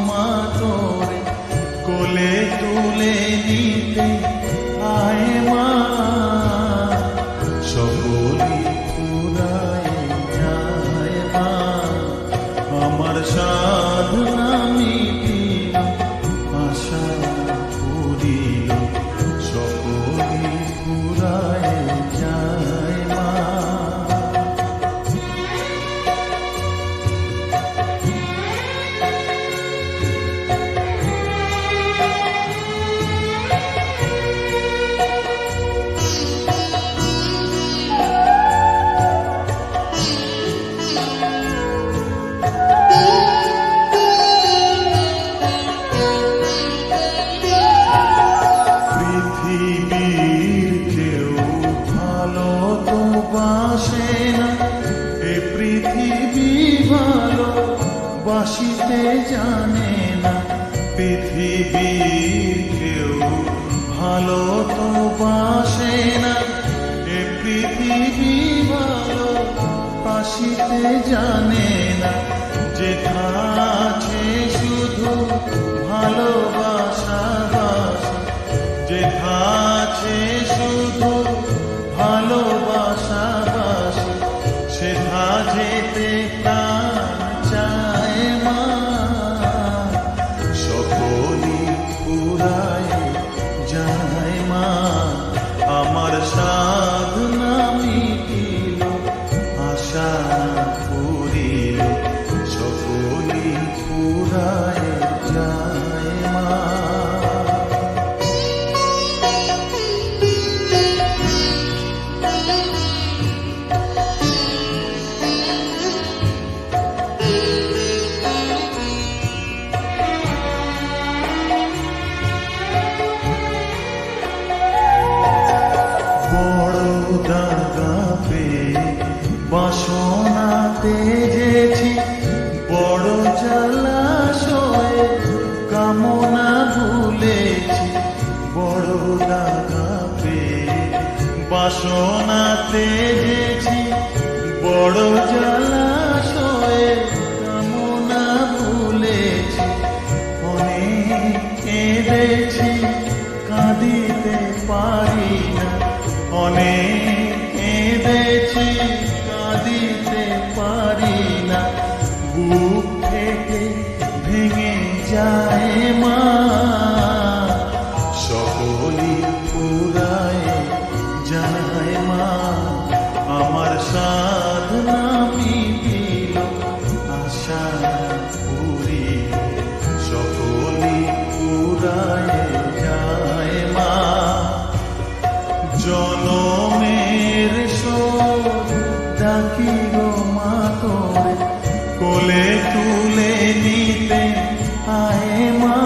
মা তোরে কোলে তুলে নিতে আয় মা, সকলি ফুরায় যায় মা, আমার সাধনা মিটিল আশা পুরিল, সকলি ফুরায় যায় মা। পৃথিবীর কেউ ভালো তো বাসে না, এ পৃথিবী ভালো বাসিতে জানে না, পৃথিবীর কেউ ভালো তো বাসে না, এ পৃথিবী ভালো বাসিতে জানে না, যেথা আছে শুধু ভালোবাসা বাসা, যেথা আছে শুধু ভালোবাসা বাসা, সেথা যেতে প্রাণ চায় মা, সকলি ফুরায় যায় মা, আমার সাধনা মিটিল আশা পুরিল, সকলি ফুরায় যায় মা। দাগা পেয়ে বাসনা তেজেছি, বড় জলাশয়ে কামনা ভুলেছি, বড় দাগা পেয়ে বাসনা তেজেছি, বড় জলাশয়ে কামনা ভুলেছি, অনেক কেঁদেছি কাঁদিতে পারি না, অনেক কেঁদেছি কাঁদিতে পারি না, বুক থেকে ভেঙে যায় মা, সকলি ফুরায় যায় মা, আমার সাধনা মিটিল আশা পুরিল, সকলি ফুরায় যায় মা, জনমের শোধ ডাকি গো মা তোরে কোলে তুলে নিতে আয় মা।